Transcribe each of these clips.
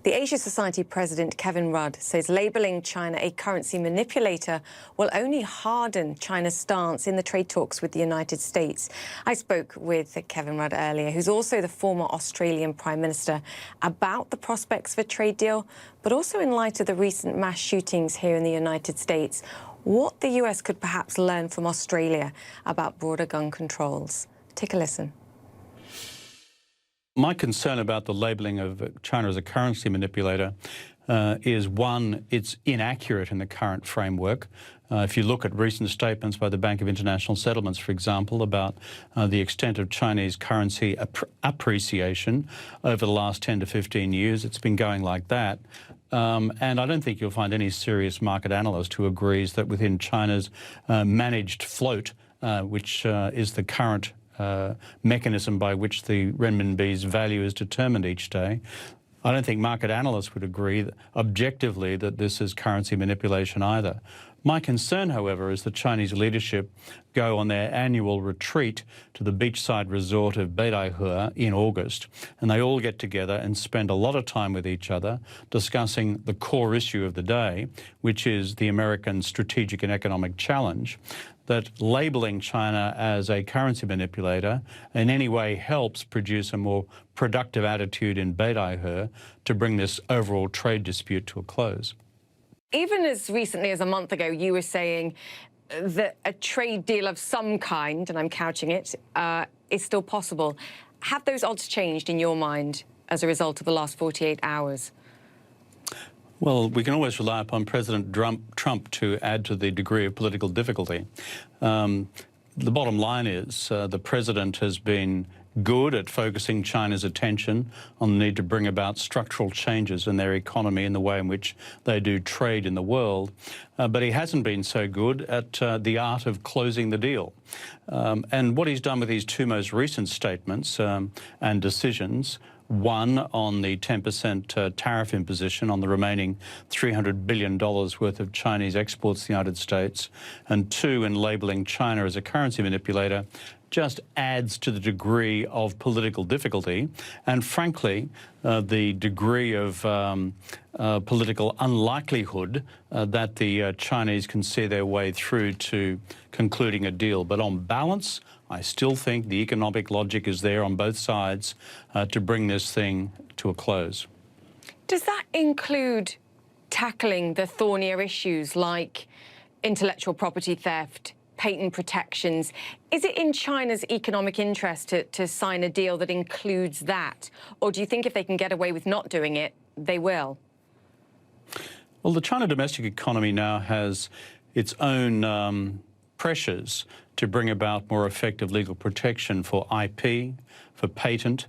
The Asia Society president, Kevin Rudd, says labelling China a currency manipulator will only harden China's stance in the trade talks with the United States. I spoke with Kevin Rudd earlier, who's also the former Australian Prime Minister, about the prospects of a trade deal, but also in light of the recent mass shootings here in the United States, what the US could perhaps learn from Australia about broader gun controls. Take a listen. My concern about the labelling of China as a currency manipulator is, one, it's inaccurate in the current framework. If you look at recent statements by the Bank of International Settlements, for example, about the extent of Chinese currency appreciation over the last 10 to 15 years, it's been going like that. And I don't think you'll find any serious market analyst who agrees that within China's managed float, which is the current mechanism by which the renminbi's value is determined each day, I don't think market analysts would agree objectively that this is currency manipulation either. My concern, however, is that Chinese leadership go on their annual retreat to the beachside resort of Beidaihe in August, and they all get together and spend a lot of time with each other discussing the core issue of the day, which is the American strategic and economic challenge. That labelling China as a currency manipulator in any way helps produce a more productive attitude in Beidaihe to bring this overall trade dispute to a close. Even as recently as a month ago, you were saying that a trade deal of some kind, and I'm couching it, is still possible. Have those odds changed in your mind as a result of the last 48 hours? Well, we can always rely upon President Trump to add to the degree of political difficulty. The bottom line is the president has been good at focusing China's attention on the need to bring about structural changes in their economy and the way in which they do trade in the world. But he hasn't been so good at the art of closing the deal. And what he's done with his two most recent statements and decisions, one on the 10% tariff imposition on the remaining $300 billion worth of Chinese exports to the United States, and two, in labelling China as a currency manipulator, just adds to the degree of political difficulty and, frankly, the degree of political unlikelihood that the Chinese can see their way through to concluding a deal. But on balance, I still think the economic logic is there on both sides to bring this thing to a close. Does that include tackling the thornier issues like intellectual property theft, patent protections? Is it in China's economic interest to sign a deal that includes that? Or do you think if they can get away with not doing it, they will? Well, the China domestic economy now has its own pressures to bring about more effective legal protection for IP, for patent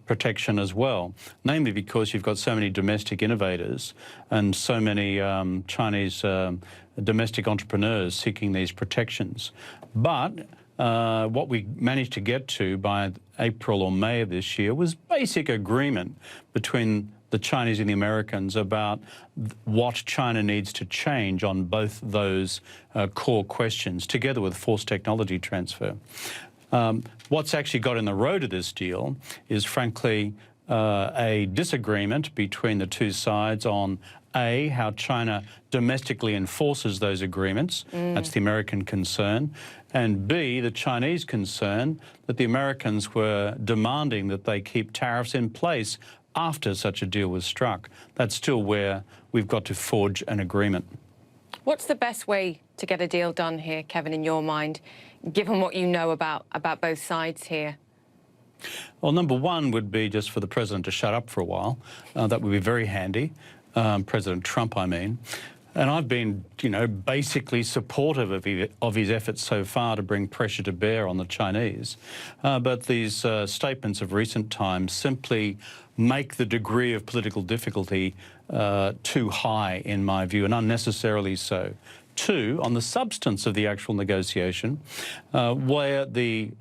protection as well, namely because you've got so many domestic innovators and so many Chinese domestic entrepreneurs seeking these protections. But what we managed to get to by April or May of this year was basic agreement between the Chinese and the Americans about what China needs to change on both those core questions, together with forced technology transfer. What's actually got in the road of this deal is, frankly, a disagreement between the two sides on A, how China domestically enforces those agreements. That's the American concern. And B, the Chinese concern that the Americans were demanding that they keep tariffs in place after such a deal was struck. That's still where we've got to forge an agreement. What's the best way to get a deal done here, Kevin, in your mind, given what you know about both sides here? Well, number one would be just for the president to shut up for a while. That would be very handy. President Trump, I mean. And I've been, basically supportive of his efforts so far to bring pressure to bear on the Chinese. But these statements of recent times simply make the degree of political difficulty too high, in my view, and unnecessarily so. Two, on the substance of the actual negotiation, where the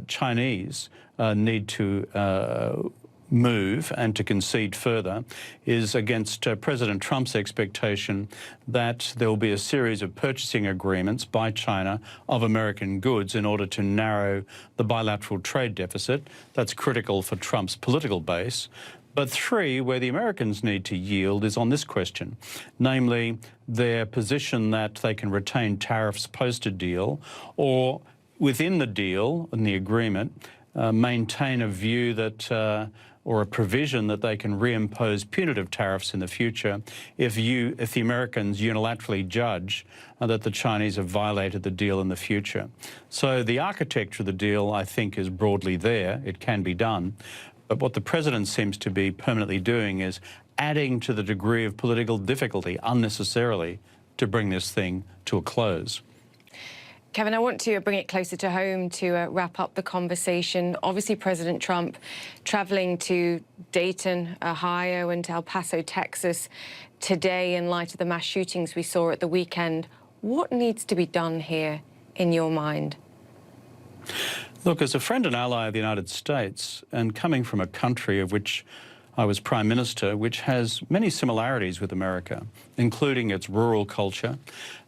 Chinese need to move and to concede further is against President Trump's expectation that there will be a series of purchasing agreements by China of American goods in order to narrow the bilateral trade deficit. That's critical for Trump's political base. But three, where the Americans need to yield is on this question, namely their position that they can retain tariffs post a deal, or within the deal and the agreement, maintain a view that or a provision that they can reimpose punitive tariffs in the future if the Americans unilaterally judge that the Chinese have violated the deal in the future. So the architecture of the deal, I think, is broadly there. It can be done. But what the president seems to be permanently doing is adding to the degree of political difficulty unnecessarily to bring this thing to a close. Kevin, I want to bring it closer to home to wrap up the conversation. Obviously, President Trump travelling to Dayton, Ohio, and El Paso, Texas today in light of the mass shootings we saw at the weekend. What needs to be done here, in your mind? Look, as a friend and ally of the United States, and coming from a country of which I was Prime Minister, which has many similarities with America, including its rural culture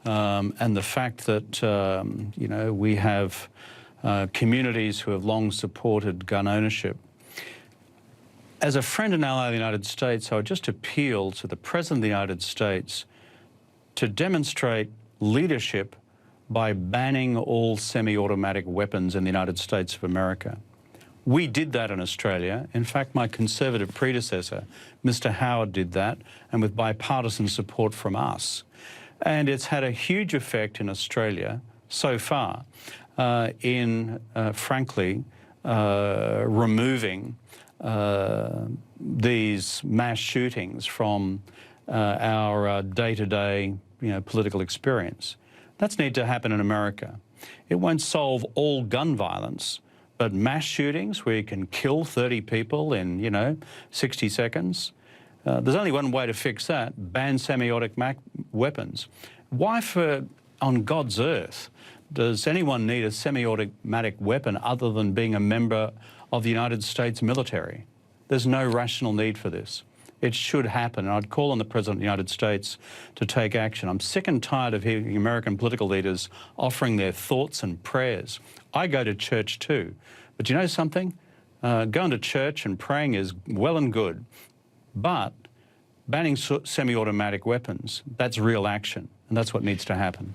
and the fact that, you know, we have communities who have long supported gun ownership. As a friend and ally of the United States, I would just appeal to the President of the United States to demonstrate leadership by banning all semi-automatic weapons in the United States of America. We did that in Australia. In fact, my Conservative predecessor, Mr. Howard, did that, and with bipartisan support from us. And it's had a huge effect in Australia so far in, frankly, removing these mass shootings from our day-to-day, political experience. That's need to happen in America. It won't solve all gun violence, but mass shootings where you can kill 30 people in, 60 seconds, there's only one way to fix that: ban semi-automatic weapons. Why on God's earth does anyone need a semi-automatic weapon other than being a member of the United States military? There's no rational need for this. It should happen, and I'd call on the President of the United States to take action. I'm sick and tired of hearing American political leaders offering their thoughts and prayers. I go to church too, but you know something? Going to church and praying is well and good, but banning semi-automatic weapons, that's real action, and that's what needs to happen.